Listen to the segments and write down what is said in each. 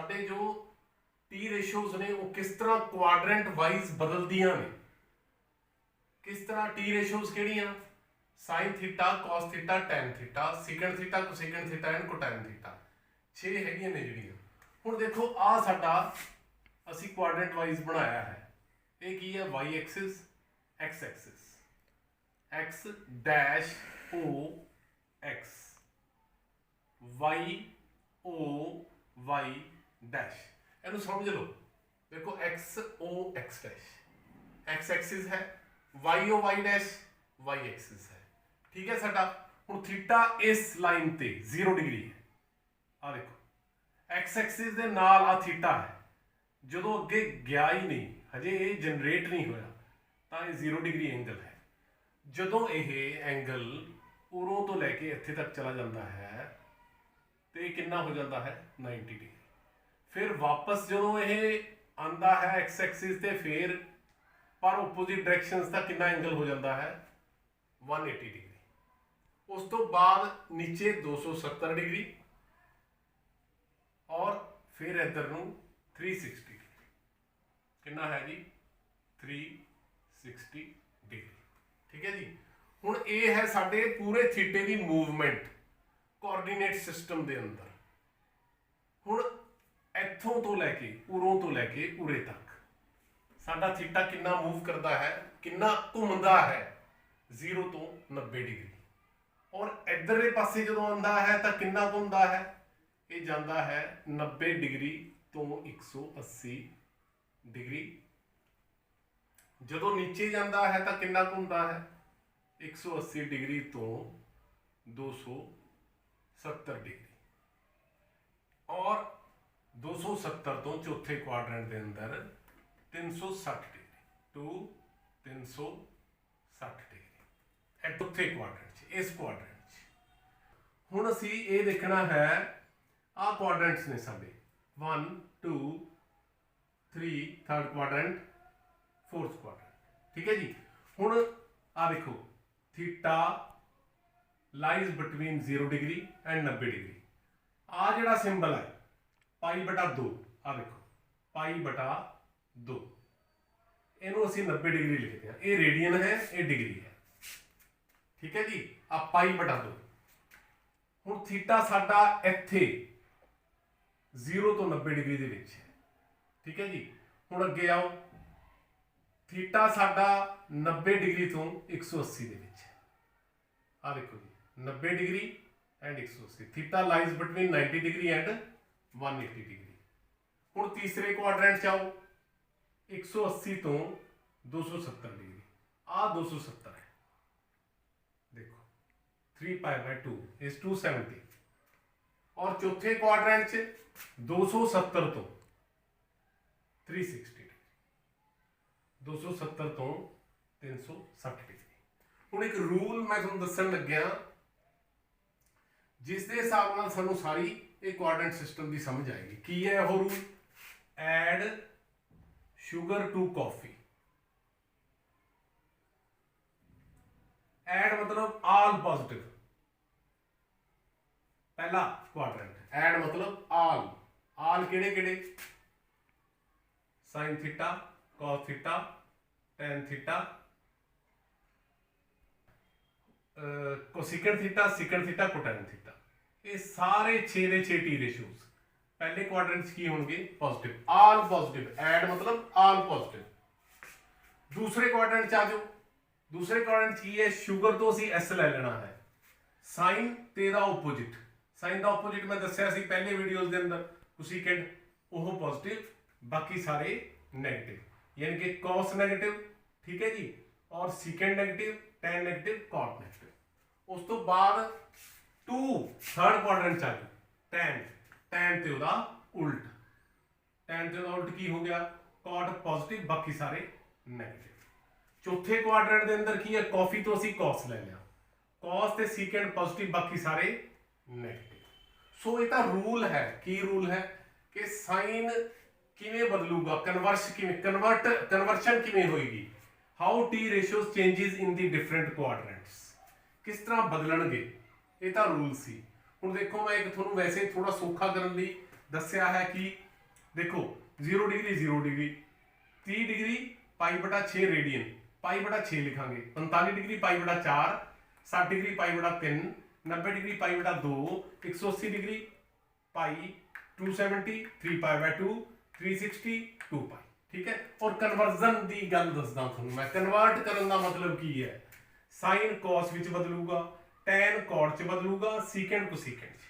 साडे जो T ratios ने वो किस तरह क्वाड्रेंट वाइज बदलदियां ने, किस तरह टी रेशोज किहड़ियां sine theta, cos theta, tan theta, secant theta, cosecant theta and cotan theta 6 हैगियां ने जिहड़ियां। हुण देखो आ साडा असी क्वाड्रेंट वाइज बनाया है, ये की है Y axis, X axis, X dash O X, Y O Y dash, इनू समझ लो। देखो X O X dash X axis है, Y O Y dash Y axis है, ठीक है साडा। हुण थीटा इस लाइन ते 0 डिग्री है, आ देखो एक्स एक्सिस दे नाल आ थीटा है, जदों अगे गया ही नहीं, हजे ये जनरेट नहीं होया तां ये 0 डिग्री एंगल है। जदों ये एंगल उरों तो लैके इत्थे तक चला जाता है तो ये कितना हो जाता है 90 डिग्री। फिर वापस जो ये आंदा है एक्स एक्सिस ते फिर पर ओपोजिट डायरेक्शंस का कितना एंगल हो जाता है 180 डिग्री। उस तो बाद नीचे 270 डिग्री और फिर इधर नूं 360 डिग्री, कितना है जी 360 डिग्री, ठीक है जी। हुण ये है साडे पूरे थीटे की मूवमेंट कोऑर्डिनेट सिस्टम के अंदर। हुण इत्थों तो लैके उरों तो लैके उरे तक साडा थीटा कितना मूव करता है, कितना घूमता है 0 तो 90 डिग्री, और इधरले पासे जो आंदा है तो कितना घूमता है, ये जाता है 90 डिग्री तो 180 डिग्री। जो नीचे जाता है तो कितना घूमता है 180 डिग्री तो 270 डिग्री, और 270 तो चौथे क्वाड्रेंट के अंदर 360 डिग्री टू 360 डिग्री चौथे क्वाड्रेंट इस क्वाड्रेंट। हुण असी ये देखना है आ क्वाड्रेंट्स ने साडे 1 2 3 थर्ड क्वाड्रेंट फोर्थ क्वाड्रेंट, ठीक है जी। हुण आ देखो theta lies between 0 degree and 90 degree. आ जिहड़ा सिंबल है पाई बटा 2, आ देखो पाई बटा 2, इनू असी 90 डिग्री लिखते हैं, ये रेडियन है ये डिग्री है, ठीक है जी। आ पाई बटा 2। हुण थीटा साडा इत्थे 0 तो 90 डिग्री दे विच है, ठीक है जी। हुण अगे आओ, थीटा साडा 90 डिग्री तो 180 दे विच है, आ देखो जी 90 degree and 180, theta lies between 90 degree and 180 degree. हुण तीसरे क्वाड्रेंट च आओ, 180 तो 270 डिग्री, आ 270 है, देखो 3 पाई बाय 2 इज 270, और चौथे क्वाड्रेंट च 270 तो 360 डिग्री, 270 तो 360 डिग्री। हुण एक रूल मैं तुहानूं दस्सण लग्गिया जिस दे हिसाब नाल सानूं सारी ये क्वाड्रेंट सिस्टम की समझ आएगी। की है वो rule, add sugar to coffee. Add मतलब ऑल पॉजिटिव, पहला क्वाड्रेंट, एड मतलब ऑल केड़े केड़े sine theta, cos theta, tan theta, cosecant theta, secant theta, cotan theta, ये सारे 6 दे 6 टी रेशोज पहले क्वाड्रेंट की होंगे पॉजिटिव, ऑल पॉजिटिव, एड मतलब ऑल पॉजिटिव। दूसरे क्वाड्रेंट आ जाओ, दूसरे क्वाड्रेंट की है शुगर तो असी एस ले लेना है, साइन ते दा ओपोजिट, साइन दा ओपोजिट मैं दस्सिया सी पहले वीडियोज के अंदर, कोसेकन वो पॉजिटिव बाकी सारे नेगेटिव, यानी कि कॉस नेगेटिव, ठीक है जी, और second negative, tan negative, cot negative. उस तो बाद 2 थर्ड क्वाड्रेंट आ गई, टैन, टैन ते उदा उल्ट, टैन ते उदा उल्ट की हो गया कॉट पॉजिटिव बाकी सारे नेगेटिव। चौथे क्वाड्रेंट के अंदर की है कॉफी तो असी कॉस ले लिया, कॉस ते सीकेंड पॉजिटिव बाकी सारे नेगेटिव। सो ये रूल है, की रूल है कि साइन किवें बदलूगा, कन्वर्शन किवें होएगी, how T ratios changes in the different quadrants, किस तरह बदलणगे, ये तो रूल सी। हुण देखो मैं एक तुहानूं वैसे थोड़ा सौखा करने लई दस्सिया है कि देखो 0 डिग्री 0 डिग्री, 30 डिग्री पाई बटा 6 रेडियन, पाई बटा 6 लिखांगे, 45 डिग्री पाई बटा 4, 60 डिग्री पाई बटा 3, 90 डिग्री पाई बटा 2, 180 डिग्री पाई, 270 3 पाई बाय 2, 360 2 पाई। ठीक है। और कन्वर्जन की गल दसदा तुहानूं मैं, कन्वर्ट करन दा मतलब की है, साइन कॉस विच बदलूगा, टैन कॉट च बदलूगा, सीकेंड कोसीकेंड च,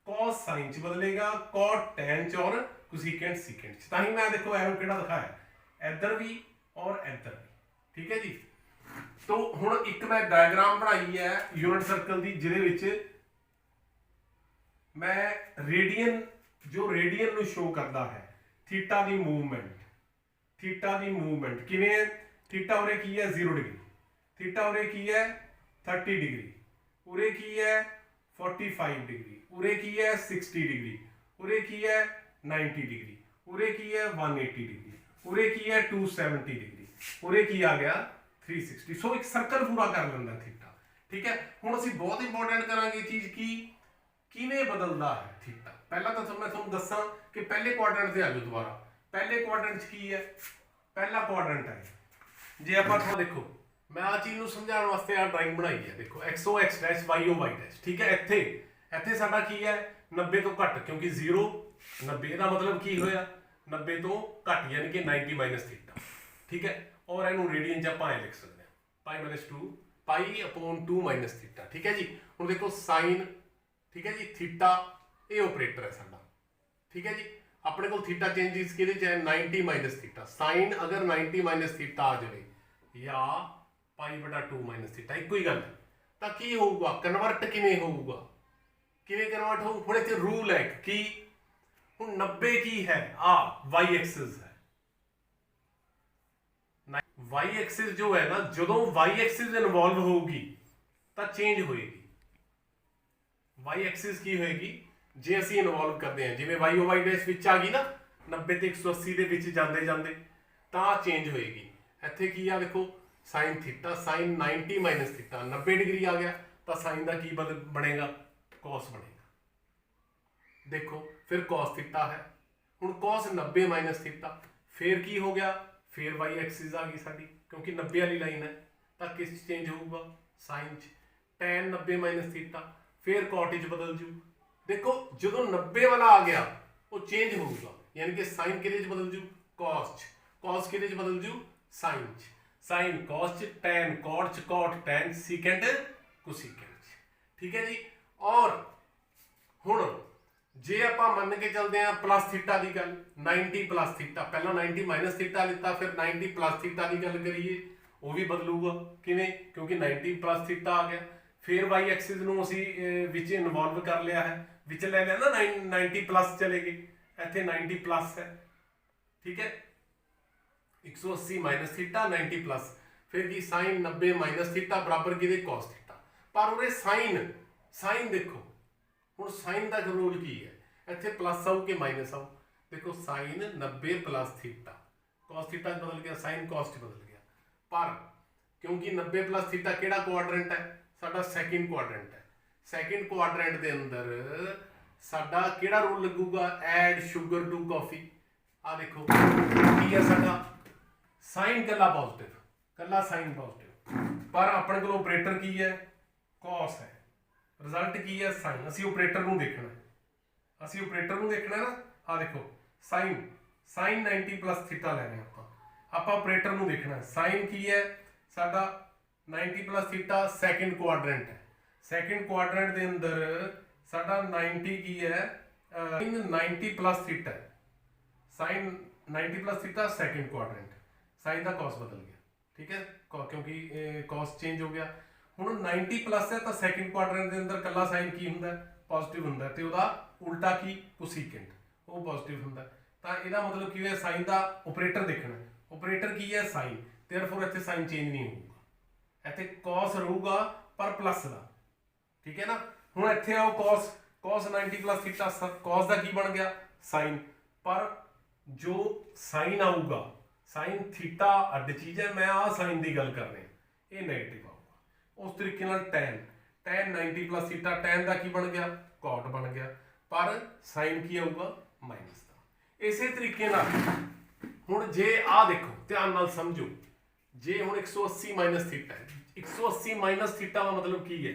कॉस साइन च बदलेगा, कॉट टैन च और कोसीकेंड सीकेंड च। तां ही मैं देखो एरो किहड़ा दिखाया, इधर भी और इधर भी। ठीक है जी। तो हुण एक मैं डायग्राम बनाई है यूनिट सर्कल की, जिहदे विच मैं रेडियन, जो रेडियन नूं शो करता है थीटा की मूवमेंट, थीटा की मूवमेंट किवें है, थीटा उरे की है 0 डिग्री, थीटा उरे की है 30 डिग्री, उरे की है 45 डिग्री, उरे की है 60 डिग्री, उरे की है 90 डिग्री, उरे की है 180 डिग्री, उरे की है 270 डिग्री, उरे की आ गया 360। सो एक सर्कल पूरा कर लेंदा थीटा। ठीक है। हुण असीं बहुत इंपॉर्टेंट करांगे चीज़ की किवें बदलदा है थीटा। पहला तो मैं तुहानूं दस्सां कि पहले क्वाड्रेंट से आ जाओ दोबारा। पहले क्वाड्रेंट की है, पहला क्वाड्रेंट है जे आपां थोड़ा देखो, मैं आ चीज़ नूं समझाउण वास्ते आ ड्राइंग बनाई है। देखो X O X dash Y O Y dash. ठीक है। इत्थे इत्थे साडा की है 90 तो घट, क्योंकि 0 90 का मतलब की होया 90 तो घट, यानी कि 90 माइनस थीटा। ठीक है। और इनू रेडियन च आपां लिख सकते हैं pi minus 2 pi upon 2 minus theta. ठीक है जी। हुण देखो साइन, ठीक है जी, थीटा ये ऑपरेटर है साडा। ठीक है जी। अपने को थीटा चेंजिस कि 90 माइनस थीटा, साइन अगर 90 माइनस थीटा आ जाए या पाई बटा 2 माइनस थीटा, एक ही गल है। तो की होगा, कन्वर्ट किवें होगा, किवें कन्वर्ट हो। हुण इत्थे रूल है कि हुण 90 की है आ वाई एक्सिस है, वाई एक्सिस जो है ना, जो वाई एक्सिस इन्वॉल्व होगी तो चेंज होएगी। वाई एक्सिस की होएगी जे असीं इन्वॉल्व करते हैं, जिवें वाई ओ वाई डैश विच आ गई ना 90 ते 180 दे विच जांदे जांदे तां चेंज होएगी। इत्थे की आ देखो sine theta, sine 90 minus theta 90 degree आ गया, तो साइन का की बनेगा, कॉस बनेगा। देखो फिर कॉस थीटा है, हुण कॉस 90 माइनस थीटा, फिर की हो गया, फिर वाई एक्सिस आ गई साडी, क्योंकि 90 वाली लाइन है, तो किस चेंज होगा, साइन च। टैन 90 माइनस थीटा, फिर कॉट च बदल जू। देखो जो 90 वाला आ गया वो चेंज होगा, यानी कि साइन कि बदल जू, कॉस च, कॉस कि बदल जू, साइन च, साइन कॉस च, टैन कॉट च, कॉट टैन, सीकेंड कोसीकेंड च। ठीक है जी। और हुण जे आपां मन के चलते हैं प्लस थीटा की गल, 90 प्लस थीटा, पहला 90 माइनस थीटा लिता, फिर 90 प्लस थीटा की गल करिए, वो भी बदलूगा किवें, क्योंकि 90 प्लस थीटा आ गया। फिर वाई एक्सिस नूं असीं विच इन्वॉल्व कर लिया है, विच ले लिया ना 90 प्लस चले गए, इत्थे 90 प्लस है। ठीक है। 180 माइनस थीटा 90 प्लस, फिर की साइन 90 माइनस थीटा बराबर कि कॉस थीटा। पर उरे साइन, साइन देखो हुण साइन का रूल की है, इत्थे प्लस आऊ कि माइनस आऊ। देखो sine 90 plus theta, cos theta बदल गया, साइन कॉस बदल गया। पर क्योंकि 90 प्लस थीटा किहड़ा क्वाड्रेंट है, साडा सैकेंड क्वाड्रेंट है। सैकेंड क्वाड्रेंट के अंदर साडा किहड़ा रूल लगूगा, ऐड शुगर टू कॉफी। आ देखो की है साडा साइन कला पॉजिटिव, कला साइन पॉजिटिव, पर अपने को ऑपरेटर की है, कॉस है, रिजल्ट की है साइन। असीं ऑपरेटर नूं देखना है, असीं ऑपरेटर नूं देखना है ना। आ देखो साइन, साइन 90 प्लस थीटा लैने आपां ऑपरेटर नूं देखना है। साइन की है साडा 90 प्लस थीटा सैकेंड क्वाड्रेंट है, सैकेंड क्वाड्रेंट के अंदर साडा 90 की है, साइन 90 प्लस थीटा है, sine 90 plus theta second quadrant, sine का कॉस बदल गया। ठीक है, क्योंकि कॉस चेंज हो गया। हुण 90 प्लस है तो सैकेंड क्वाड्रेंट के अंदर कला साइन की हुंदा पॉजिटिव हुंदा, ते उहदा उल्टा की कोसीकेंट वो पॉजिटिव हुंदा। तो इहदा मतलब की होया साइन का ऑपरेटर देखना, ऑपरेटर की है साइन, देयरफॉर इत्थे साइन चेंज नहीं होगा, इत्थे कॉस रहूगा पर प्लस का। ठीक है ना। हुण इत्थे आओ cos, cos 90 plus theta, cos का की बन गया साइन, पर जो साइन आऊगा, साइन थीटा अड चीज़ है, मैं आ साइन की गल कर रहा, ये नैगेटिव आऊगा। उस तरीके नाल tan, tan 90 plus theta, tan का की बन गया, कॉट बन गया, पर साइन की आऊगा माइनस का। ਇਸੇ ਤਰੀਕੇ ਨਾਲ ਹੁਣ ਜੇ ਆ ਦੇਖੋ ਧਿਆਨ ਨਾਲ ਸਮਝੋ, ਜੇ ਹੁਣ 180 ਮਾਈਨਸ ਥੀਟਾ ਹੈ, 180 ਮਾਈਨਸ ਥੀਟਾ ਦਾ ਮਤਲਬ ਕੀ ਹੈ,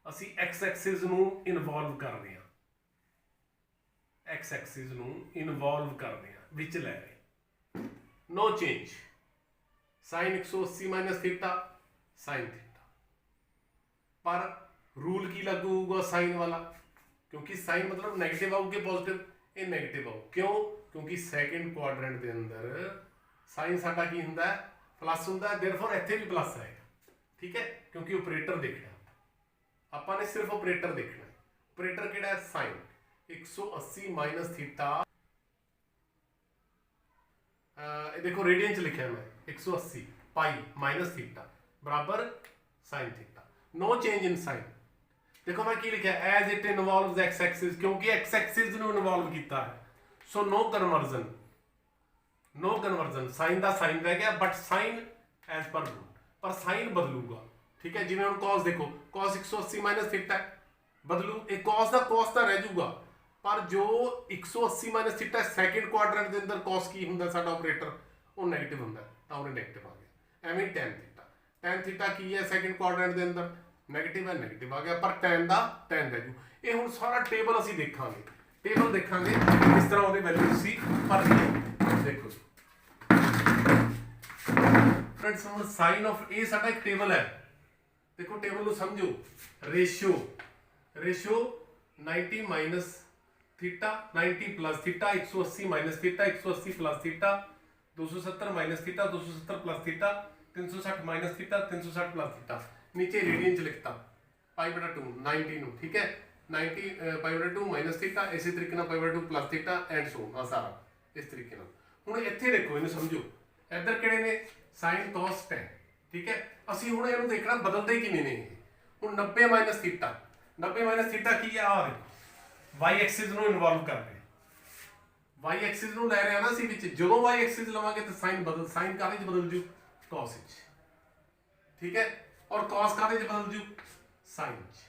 ਅਸੀਂ x ਐਕਸਿਸ ਨੂੰ ਇਨਵੋਲਵ ਕਰਦੇ ਹਾਂ, x ਐਕਸਿਸ ਨੂੰ ਇਨਵੋਲਵ ਕਰਦੇ ਹਾਂ, ਵਿੱਚ ਲੈ ਰਹੇ, no change, sine 180 minus theta sine theta, ਪਰ रूल की लागू होगा साइन वाला, क्योंकि साइन मतलब नेगेटिव आऊगे पॉजिटिव, ये नेगेटिव आऊ, क्यों, क्योंकि सैकेंड क्वाड्रेंट के अंदर साइन साडा की हुंदा है प्लस हुंदा है, देयरफॉर इत्थे भी प्लस आएगा, ठीक है, क्योंकि ऑपरेटर देखना आपां ने, सिर्फ ऑपरेटर देखना, ऑपरेटर किहड़ा है साइन 180 माइनस थीटा, देखो रेडियन च लिखा मैं 180 पाई माइनस थीटा बराबर sine theta, no change in sign. देखो मैं की लिखा as it involves x axis, क्योंकि एक्स एक्सिस ਨੂੰ ਇਨਵੋਲਵ ਕੀਤਾ ਹੈ, so no conversion, no conversion, sine ਦਾ साइन ਰਹਿ ਗਿਆ, but sign as per rule, पर साइन बदलूगा, ठीक है, जिवें ਹੁਣ cos देखो, cos 180 माइनस थीटा बदलू, ਇਹ cos ਦਾ cos ਤਾਂ ਰਹਿ ਜਾਊਗਾ, ਪਰ ਜੋ 180 ਮਾਈਨਸ ਥੀਟਾ ਸੈਕਿੰਡ ਕੁਆਡਰੈਂਟ ਦੇ ਅੰਦਰ cos ਕੀ ਹੁੰਦਾ ਸਾਡਾ ਆਪਰੇਟਰ, ਉਹ ਨੈਗੇਟਿਵ ਹੁੰਦਾ, ਤਾਂ ਉਹਨੇ ਨੈਗੇਟਿਵ ਆ ਗਿਆ। ਐਵੇਂ tan ਥੀਟਾ, tan ਥੀਟਾ ਕੀ ਹੈ ਸੈਕਿੰਡ ਕੁਆਡਰੈਂਟ ਦੇ ਅੰਦਰ ਨੈਗੇਟਿਵ ਹੈ, ਨੈਗੇਟਿਵ ਆ ਗਿਆ, ਪਰ tan ਦਾ tan ਰਹਿ ਜੂ। ਇਹ ਹੁਣ ਸਾਰਾ ਟੇਬਲ ਅਸੀਂ ਦੇਖਾਂਗੇ, ਟੇਬਲ ਦੇਖਾਂਗੇ ਕਿਸ ਤਰ੍ਹਾਂ ਉਹਦੇ ਵੈਲਿਊ ਅਸੀਂ ਭਰਨੀ। ਦੇਖੋ ਫਰੈਂਡਸ, ਹੁਣ ਸਾਈਨ ਆਫ ਇਹ ਸਾਡਾ ਇੱਕ ਟੇਬਲ ਹੈ, ਦੇਖੋ ਟੇਬਲ ਨੂੰ ਸਮਝੋ, ratio 90 minus theta 90 plus theta 180 minus theta 180 plus theta 270 minus theta 270 plus theta 360 minus theta 360 plus theta, नीचे रेडियन च लिखता π/2 90 ਨੂੰ, ठीक है, 90 π/2 माइनस थीटा, इसी तरीके ਨਾਲ π/2 प्लस थीटा एंड सो ਆ ਸਾਰਾ ਇਸ ਤਰੀਕੇ ਨਾਲ। ਹੁਣ ਇੱਥੇ ਦੇਖੋ, ਇਹਨੂੰ ਸਮਝੋ, ਇੱਧਰ ਕਿਹੜੇ ਨੇ sin cos tan, ठीक है, ਅਸੀਂ ਹੁਣ ਇਹਨੂੰ ਦੇਖਣਾ ਬਦਲਦੇ ਕਿਵੇਂ ਨੇ। ਹੁਣ 90 ਮਾਈਨਸ ਥੀਟਾ, 90 ਮਾਈਨਸ ਥੀਟਾ ਕੀ ਆ, ਆ y एक्सिस ਨੂੰ ਇਨਵੋਲਵ ਕਰਦੇ, y एक्सिस ਨੂੰ ਲੈ ਰਹੇ ਆ ਨਾ ਅਸੀਂ ਵਿੱਚ, ਜਦੋਂ y एक्सिस ਲਵਾਂਗੇ ਤਾਂ sin ਬਦਲ, sin ਕਾਹਦੇ ਚ ਬਦਲ ਜੂ, cos ਚ, ਠੀਕ ਹੈ, ਔਰ cos ਕਾਹਦੇ ਚ ਬਦਲ ਜੂ, sin ਚ,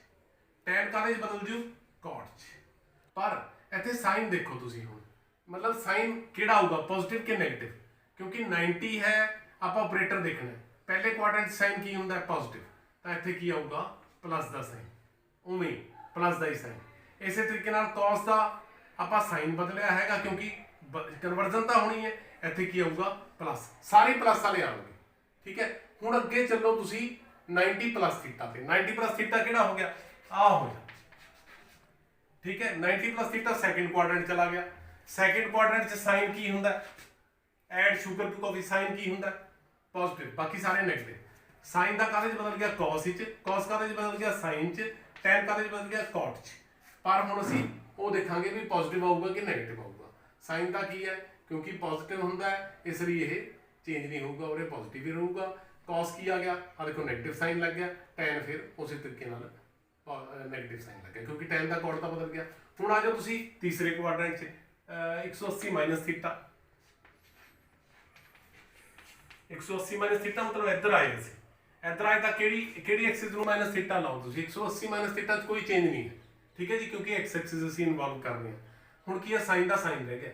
tan ਕਾਹਦੇ ਚ ਬਦਲ ਜੂ, cot ਚ। ਪਰ ਇੱਥੇ sin ਦੇਖੋ ਤੁਸੀਂ, ਹੁਣ ਮਤਲਬ sin ਕਿਹੜਾ ਆਊਗਾ, ਪੋਜ਼ਿਟਿਵ ਕਿ ਨੈਗੇਟਿਵ, ਕਿਉਂਕਿ 90 ਹੈ, ਆਪਾਂ ਆਪਰੇਟਰ ਦੇਖਣਾ, ਪਹਿਲੇ ਕੁਆਡਰੈਂਟ sin ਕੀ ਹੁੰਦਾ, ਪੋਜ਼ਿਟਿਵ, ਤਾਂ ਇੱਥੇ ਕੀ ਆਊਗਾ, ਪਲੱਸ ਦਾ sin, ਉਵੇਂ ਪਲੱਸ ਦਾ ਹੀ sin। ਇਸੇ ਤਰੀਕੇ ਨਾਲ cos ਦਾ ਆਪਾਂ ਸਾਈਨ ਬਦਲਿਆ ਹੈਗਾ, ਕਿਉਂਕਿ ਕਨਵਰਜਨ ਤਾਂ ਹੋਣੀ ਹੈ, ਇੱਥੇ ਕੀ ਆਊਗਾ, ਪਲੱਸ, ਸਾਰੇ ਪਲੱਸ ਵਾਲੇ ਆਉਣਗੇ, ਠੀਕ ਹੈ। ਹੁਣ ਅੱਗੇ ਚੱਲੋ ਤੁਸੀਂ 90 ਪਲੱਸ ਥੀਟਾ ਤੇ, 90 ਪਲੱਸ ਥੀਟਾ ਕਿਹੜਾ ਹੋ ਗਿਆ, ਆ ਹੋ ਗਿਆ, ਠੀਕ ਹੈ, 90 ਪਲੱਸ ਥੀਟਾ ਸੈਕਿੰਡ ਕੁਆਡਰੈਂਟ ਚਲਾ ਗਿਆ, ਸੈਕਿੰਡ ਕੁਆਡਰੈਂਟ ਚ ਸਾਈਨ ਕੀ ਹੁੰਦਾ, add sugar to coffee, sign ਕੀ ਹੁੰਦਾ, ਪੋਜ਼ਿਟਿਵ, ਬਾਕੀ ਸਾਰੇ ਨੈਗੇਟਿਵ। ਸਾਈਨ ਦਾ ਕਾਹਦੇ ਚ ਬਦਲ ਗਿਆ, cos ਚ, cos ਕਾਹਦੇ ਚ ਬਦਲ ਗਿਆ, ਸਾਈਨ ਚ, tan ਕਾਹਦੇ ਚ ਬਦਲ ਗਿਆ, cot ਚ। पर ਹੁਣ ਅਸੀਂ ਉਹ ਦੇਖਾਂਗੇ ਵੀ ਪੋਜ਼ਿਟਿਵ ਆਊਗਾ ਕਿ ਨੈਗੇਟਿਵ ਆਊਗਾ। ਸਾਈਨ ਦਾ ਕੀ ਹੈ, ਕਿਉਂਕਿ ਪੋਜ਼ਿਟਿਵ ਹੁੰਦਾ ਹੈ, ਇਸ ਲਈ ਇਹ ਚੇਂਜ ਨਹੀਂ ਹੋਊਗਾ, ਉਹਦੇ ਪੋਜ਼ਿਟਿਵ ਹੀ ਰਹੂਗਾ। cos ਕੀ ਆ ਗਿਆ, ਆ ਦੇਖੋ ਨੈਗੇਟਿਵ ਸਾਈਨ ਲੱਗ ਗਿਆ, tan ਫਿਰ ਉਸੇ ਤਰੀਕੇ ਨਾਲ ਨੈਗੇਟਿਵ ਸਾਈਨ ਲੱਗ ਗਿਆ, ਕਿਉਂਕਿ tan ਦਾ ਕੋਡ ਤਾਂ ਬਦਲ ਗਿਆ। ਹੁਣ ਆ ਜਾਓ ਤੁਸੀਂ ਤੀਸਰੇ ਕੁਆਡਰੈਂਟ 'ਚ, 180 ਮਾਈਨਸ ਥੀਟਾ, 180 ਮਾਈਨਸ ਥੀਟਾ ਮਤਲਬ ਇੱਧਰ ਆਏ ਅਸੀਂ, ਇੱਧਰ ਆਏ ਤਾਂ ਕਿਹੜੀ ਐਕਸਿਸ ਨੂੰ ਮਾਈਨਸ ਥੀਟਾ ਲਾਓ ਤੁਸੀਂ, 180 ਮਾਈਨਸ ਥੀਟਾ 'ਚ ਕੋਈ ਚੇਂਜ ਨਹੀਂ ਹੈ, ठीक है जी, क्योंकि एक्स एक्सिस ਅਸੀਂ ਇਨਵੋਲਵ ਕਰ ਰਹੇ ਹਾਂ। ਹੁਣ ਕੀ ਹੈ, ਸਾਈਨ ਦਾ ਸਾਈਨ ਰਹਿ ਗਿਆ,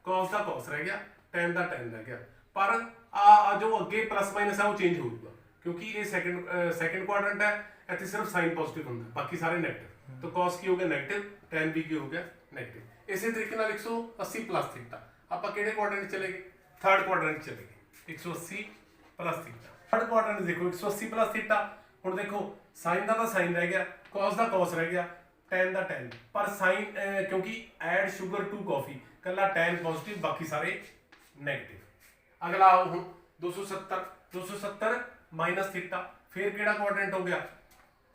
cos ਦਾ cos ਰਹਿ ਗਿਆ, tan ਦਾ tan ਰਹਿ ਗਿਆ, ਪਰ ਆ ਜੋ ਅੱਗੇ ਪਲੱਸ ਮਾਈਨਸ ਹੈ ਉਹ ਚੇਂਜ ਹੋ ਜਾਊਗਾ, ਕਿਉਂਕਿ ਇਹ ਸੈਕਿੰਡ ਕੁਆਡਰੈਂਟ ਹੈ, ਇੱਥੇ ਸਿਰਫ ਸਾਈਨ ਪੋਜ਼ਿਟਿਵ ਹੁੰਦਾ, ਬਾਕੀ ਸਾਰੇ ਨੈਗੇਟਿਵ, ਤਾਂ cos ਕੀ ਹੋ ਗਿਆ, ਨੈਗੇਟਿਵ, tan ਵੀ ਕੀ ਹੋ ਗਿਆ, ਨੈਗੇਟਿਵ। ਇਸੇ ਤਰੀਕੇ ਨਾਲ 180 ਪਲੱਸ ਥੀਟਾ, ਆਪਾਂ ਕਿਹੜੇ ਕੁਆਡਰੈਂਟ ਚਲੇ ਗਏ, ਥਰਡ ਕੁਆਡਰੈਂਟ ਚਲੇ ਗਏ, 180 ਪਲੱਸ ਥੀਟਾ, ਥਰਡ ਕੁਆਡਰੈਂਟ ਦੇਖੋ 180 ਪਲੱਸ ਥੀਟਾ। ਹੁਣ ਦੇਖੋ ਸਾਈਨ ਦਾ ਤਾਂ ਸਾਈਨ ਰਹਿ ਗਿਆ, cos ਦਾ cos ਰਹਿ ਗਿਆ, tan ਦਾ tan, ਪਰ ਸਾਈਨ ਕਿਉਂਕਿ ਐਡ ਸ਼ੂਗਰ ਟੂ ਕਾਫੀ, ਕੱਲਾ tan ਪੋਜ਼ਿਟਿਵ, ਬਾਕੀ ਸਾਰੇ ਨੈਗੇਟਿਵ। ਅਗਲਾ ਆਓ ਹੁਣ 270 ਮਾਈਨਸ ਥੀਟਾ, ਫਿਰ ਕਿਹੜਾ ਕੁਆਡਰੈਂਟ ਹੋ ਗਿਆ,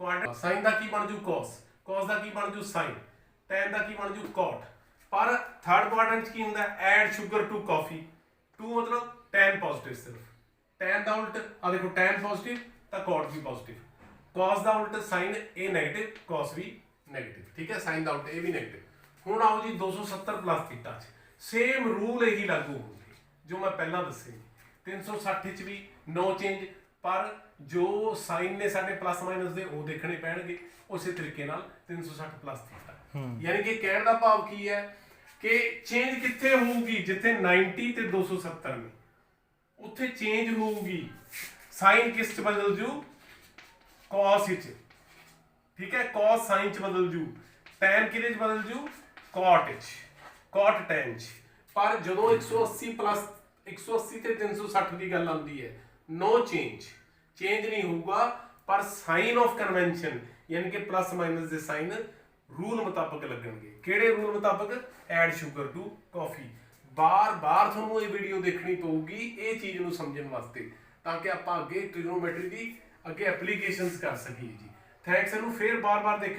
ਕੁਆਡਰੈਂਟ ਸਾਈਨ ਦਾ ਕੀ ਬਣ ਜੂ, cos ਦਾ ਕੀ ਬਣ ਜੂ, ਸਾਈਨ, tan ਦਾ ਕੀ ਬਣ ਜੂ, cot। ਪਰ ਥਰਡ ਕੁਆਡਰੈਂਟ ਕੀ ਹੁੰਦਾ, add sugar to coffee, to ਮਤਲਬ tan ਪੋਜ਼ਿਟਿਵ, ਸਿਰਫ tan ਦਾ ਉਲਟ, ਆ ਦੇਖੋ tan ਪੋਜ਼ਿਟਿਵ ਤਾਂ cot ਵੀ ਪੋਜ਼ਿਟਿਵ, cos ਦਾ ਉਲਟ ਸਾਈਨ, ਇਹ ਨੈਗੇਟਿਵ, cos ਵੀ ਨੈਗੇਟਿਵ, ਠੀਕ ਹੈ, ਸਾਈਨ ਦਾ ਉਲਟ ਇਹ ਵੀ ਨੈਗੇਟਿਵ। ਹੁਣ ਆਓ ਜੀ 270 ਪਲੱਸ ਥੀਟਾ 'ਚ, ਸੇਮ ਰੂਲ ਇਹੀ ਲਾਗੂ ਹੋਊਗੇ ਜੋ ਮੈਂ ਪਹਿਲਾਂ ਦੱਸੇ, 360 'ਚ ਵੀ ਨੋ ਚੇਂਜ, ਪਰ ਜੋ ਸਾਈਨ ਨੇ ਸਾਡੇ ਪਲੱਸ ਮਾਈਨਸ ਦੇ ਉਹ ਦੇਖਣੇ ਪੈਣਗੇ, ਉਸੇ ਤਰੀਕੇ ਨਾਲ 360 ਪਲੱਸ ਥੀਟਾ। ਯਾਨੀ ਕਿ ਕਹਿਣ ਦਾ ਭਾਵ ਕੀ ਹੈ ਕਿ ਚੇਂਜ ਕਿੱਥੇ ਹੋਊਗੀ, ਜਿੱਥੇ 90 ਤੇ 270 ਨੇ ਉੱਥੇ ਚੇਂਜ ਹੋਊਗੀ। ਸਾਈਨ ਕਿਸ ਚ ਬਦਲ ਜੂ, cos ਵਿੱਚ, ਠੀਕ ਹੈ, cos ਸਾਈਨ ਚ ਬਦਲ ਜੂ, tan ਕਿਹਦੇ ਚ ਬਦਲ ਜੂ, cot ਵਿੱਚ, cot tan ਚ। ਪਰ ਜਦੋਂ 180 ਪਲੱਸ 180 ਤੇ 360 ਦੀ ਗੱਲ ਆਉਂਦੀ ਹੈ, ਨੋ ਚੇਂਜ, ਚੇਂਜ ਨਹੀਂ ਹੋਊਗਾ। ਪਰ ਸਾਈਨ ਆਫ ਕਨਵੈਨਸ਼ਨ ਯਾਨੀ ਕਿ ਪਲੱਸ ਮਾਈਨਸ ਦੇ ਸਾਈਨ ਰੂਲ ਮੁਤਾਬਕ ਲੱਗਣਗੇ। ਕਿਹੜੇ ਰੂਲ ਮੁਤਾਬਕ, ਐਡ ਸ਼ੂਗਰ ਟੂ ਕਾਫੀ। ਬਾਰ-ਬਾਰ ਤੁਹਾਨੂੰ ਇਹ ਵੀਡੀਓ ਦੇਖਣੀ ਪਊਗੀ ਇਹ ਚੀਜ਼ ਨੂੰ ਸਮਝਣ ਵਾਸਤੇ, ਤਾਂ ਕਿ ਆਪਾਂ ਅੱਗੇ ਟ੍ਰਿਗਨੋਮੈਟਰੀ ਦੀ ਅੱਗੇ ਐਪਲੀਕੇਸ਼ਨਸ ਕਰ ਸਕੀਏ ਜੀ। ਥੈਂਕਸ, ਇਹਨੂੰ ਫੇਰ ਬਾਰ-ਬਾਰ ਦੇਖਿਓ।